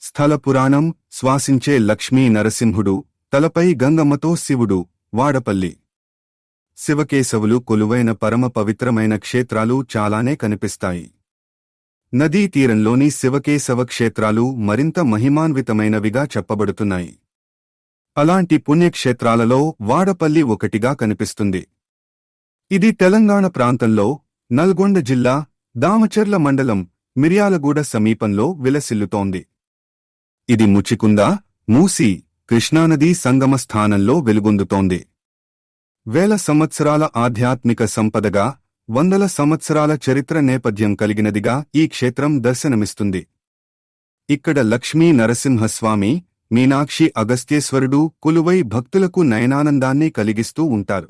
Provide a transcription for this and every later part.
స్థల పురాణం. శ్వాసించే లక్ష్మీ నరసింహుడు, తలపై గంగమ్మతో శివుడు. వాడపల్లి. శివకేశవులు కొలువైన పరమ పవిత్రమైన క్షేత్రాలు చాలానే కనిపిస్తాయి. నదీ తీరంలోని శివకేశవ క్షేత్రాలు మరింత మహిమాన్వితమైనవిగా చెప్పబడుతున్నాయి. అలాంటి పుణ్యక్షేత్రాలలో వాడపల్లి ఒకటిగా కనిపిస్తుంది. ఇది తెలంగాణ ప్రాంతంలో నల్గొండ జిల్లా దామచర్ల మండలం మిర్యాలగూడ సమీపంలో విలసిల్లుతోంది. ఇది ముచికుంద, మూసీ, కృష్ణానదీ సంగమ స్థానంలో వెలుగొందుతోంది. వేల సంవత్సరాల ఆధ్యాత్మిక సంపదగా, వందల సంవత్సరాల చరిత్ర నేపథ్యం కలిగినదిగా ఈ క్షేత్రం దర్శనమిస్తుంది. ఇక్కడ లక్ష్మీ నరసింహస్వామి, మీనాక్షి అగస్త్యేశ్వరుడు కొలువై భక్తులకు నయనానందాన్ని కలిగిస్తూ ఉంటారు.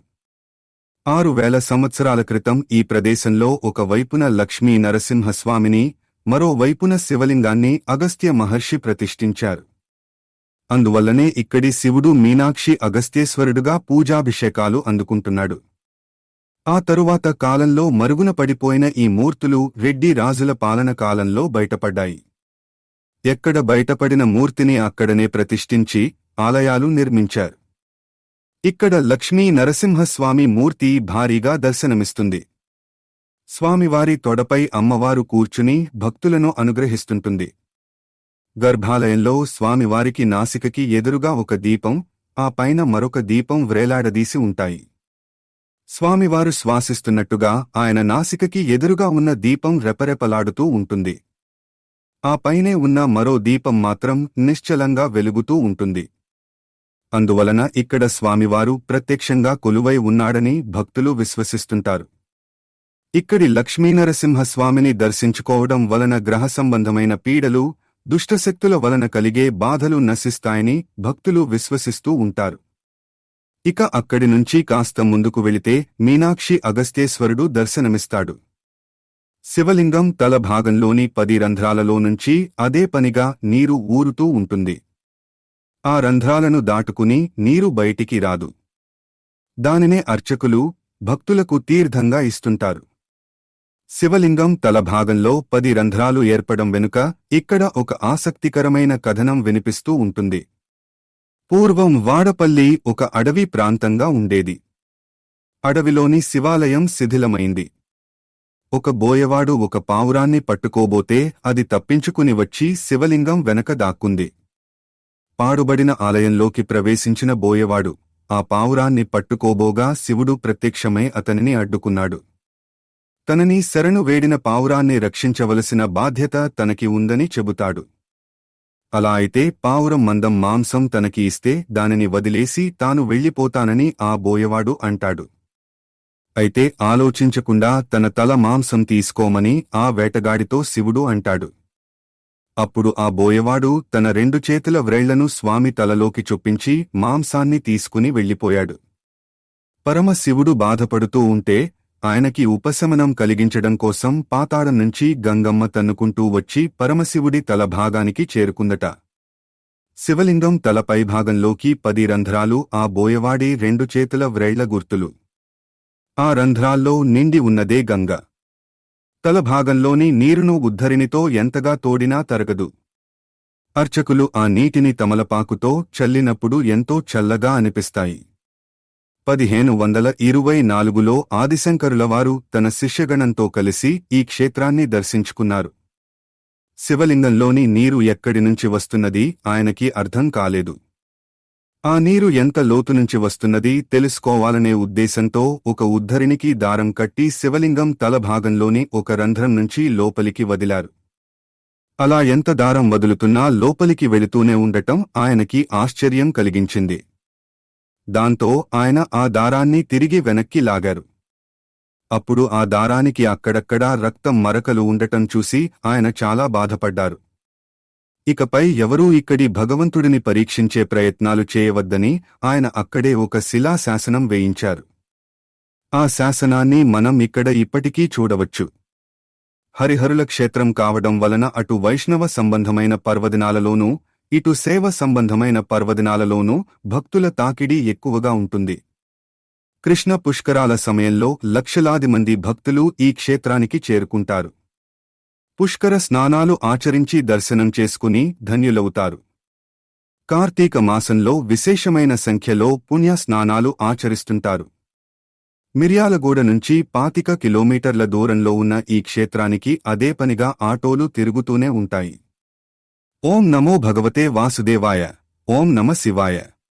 6000 సంవత్సరాల క్రితం ఈ ప్రదేశంలో ఒక వైపున లక్ష్మీ నరసింహస్వామిని, మరో వైపున శివలింగాన్ని అగస్త్య మహర్షి ప్రతిష్ఠించారు. అందువల్లనే ఇక్కడి శివుడు మీనాక్షి అగస్త్యేశ్వరుడుగా పూజాభిషేకాలు అందుకుంటున్నాడు. ఆ తరువాత కాలంలో మరుగున పడిపోయిన ఈ మూర్తులు రెడ్డి రాజుల పాలన కాలంలో బయటపడ్డాయి. ఎక్కడ బయటపడిన మూర్తిని అక్కడనే ప్రతిష్ఠించి ఆలయాలు నిర్మించారు. ఇక్కడ లక్ష్మీ నరసింహస్వామి మూర్తి భారీగా దర్శనమిస్తుంది. స్వామివారి తొడపై అమ్మవారు కూర్చుని భక్తులను అనుగ్రహిస్తుంటుంది. గర్భాలయంలో స్వామివారికి నాసికకి ఎదురుగా ఒక దీపం, ఆ పైన మరొక దీపం వ్రేలాడదీసి ఉంటాయి. స్వామివారు శ్వాసిస్తున్నట్టుగా ఆయన నాసికకి ఎదురుగా ఉన్న దీపం రెపరెపలాడుతూ ఉంటుంది. ఆ పైనే ఉన్న మరో దీపం మాత్రం నిశ్చలంగా వెలుగుతూ ఉంటుంది. అందువలన ఇక్కడ స్వామివారు ప్రత్యక్షంగా కొలువై ఉన్నాడని భక్తులు విశ్వసిస్తుంటారు. ఇక్కడి లక్ష్మీనరసింహస్వామిని దర్శించుకోవడం వలన గ్రహ సంబంధమైన పీడలు, దుష్టశక్తుల వలన కలిగే బాధలు నశిస్తాయని భక్తులు విశ్వసిస్తూ ఉంటారు. ఇక అక్కడి నుంచి కాస్త ముందుకు వెళితే మీనాక్షి అగస్త్యేశ్వరుడు దర్శనమిస్తాడు. శివలింగం తల భాగంలోని 10 రంధ్రాలలో నుంచి అదే పనిగా నీరు ఊరుతూ ఉంటుంది. ఆ రంధ్రాలను దాటుకుని నీరు బయటికి రాదు. దానినే అర్చకులు, భక్తులకు తీర్థంగా ఇస్తుంటారు. శివలింగం తల భాగంలో 10 రంధ్రాలు ఏర్పడం వెనుక ఇక్కడ ఒక ఆసక్తికరమైన కథనం వినిపిస్తూ ఉంటుంది. పూర్వం వాడపల్లి ఒక అడవి ప్రాంతంగా ఉండేది. అడవిలోని శివాలయం శిథిలమైంది. ఒక బోయవాడు ఒక పావురాన్ని పట్టుకోబోతే అది తప్పించుకుని వచ్చి శివలింగం వెనక దాక్కుంది. పాడుబడిన ఆలయంలోకి ప్రవేశించిన బోయవాడు ఆ పావురాన్ని పట్టుకోబోగా శివుడు ప్రత్యక్షమై అతనిని అడ్డుకున్నాడు. తనని శరణు వేడిన పావురాన్ని రక్షించవలసిన బాధ్యత తనకి ఉందని చెబుతాడు. అలా అయితే పావురం మందం మాంసం తనకి ఇస్తే దానిని వదిలేసి తాను వెళ్ళిపోతానని ఆ బోయవాడు అంటాడు. అయితే ఆలోచించకుండా తన తల మాంసం తీసుకోమని ఆ వేటగాడితో శివుడు అంటాడు. అప్పుడు ఆ బోయవాడు తన 2 చేతుల వ్రేళ్లను స్వామి తలలోకి చొప్పించి మాంసాన్ని తీసుకుని వెళ్ళిపోయాడు. పరమశివుడు బాధపడుతూ ఉంటే ఆయనకి ఉపశమనం కలిగించడం కోసం పాతాళం నుంచి గంగమ్మ తన్నుకుంటూ వచ్చి పరమశివుడి తల భాగానికి చేరుకుందట. శివలింగం తల పైభాగంలోకి 10 రంధ్రాలు ఆ బోయవాడి 2 చేతుల వ్రేళ్ల గుర్తులు. ఆ రంధ్రాల్లో నిండి ఉన్నదే గంగ. తల భాగంలోని నీరును ఉద్ధరినితో ఎంతగా తోడినా తరగదు. అర్చకులు ఆ నీటిని తమలపాకుతో చల్లినప్పుడు ఎంతో చల్లగా అనిపిస్తాయి. 1524లో ఆదిశంకరులవారు తన శిష్యగణంతో కలిసి ఈ క్షేత్రాన్ని దర్శించుకున్నారు. శివలింగంలోని నీరు ఎక్కడి నుంచి వస్తున్నది ఆయనకి అర్థం కాలేదు. ఆ నీరు ఎంత లోతు నుంచి వస్తున్నది తెలుసుకోవాలనే ఉద్దేశంతో ఒక ఉద్ధరినికి దారం కట్టి శివలింగం తల భాగంలోని ఒక రంధ్రం నుంచి లోపలికి వదిలారు. అలా ఎంత దారం వదులుతున్నా లోపలికి వెళుతూనే ఉండటం ఆయనకి ఆశ్చర్యం కలిగించింది. దాంతో ఆయన ఆ దారాన్ని తిరిగి వెనక్కి లాగారు. అప్పుడు ఆ దారానికి అక్కడక్కడా రక్తం మరకలు ఉండటం చూసి ఆయన చాలా బాధపడ్డారు. ఇకపై ఎవరూ ఇక్కడి భగవంతుడిని పరీక్షించే ప్రయత్నాలు చేయవద్దని ఆయన అక్కడే ఒక శిలా శాసనం వేయించారు. ఆ శాసనాన్ని మనం ఇక్కడ ఇప్పటికీ చూడవచ్చు. హరిహరుల క్షేత్రం కావడం వలన అటు వైష్ణవ సంబంధమైన పర్వదినాలలోనూ ఇటు శైవ సంబంధమైన పర్వదినాలలోనూ భక్తుల తాకిడి ఎక్కువగా ఉంటుంది. కృష్ణ పుష్కరాల సమయంలో లక్షలాది మంది భక్తులు ఈ క్షేత్రానికి చేరుకుంటారు. పుష్కర స్నానాలు ఆచరించి దర్శనం చేసుకుని ధన్యులవుతారు. కార్తీక మాసంలో విశేషమైన సంఖ్యలో పుణ్య స్నానాలు ఆచరిస్తుంటారు. మిర్యాలగూడ నుంచి 25 కిలోమీటర్ల దూరంలో ఉన్న ఈ క్షేత్రానికి అదే పనిగా ఆటోలు తిరుగుతూనే ఉంటాయి. ఓం నమో భగవతే వాసుదేవాయ. ఓం నమ శివాయ.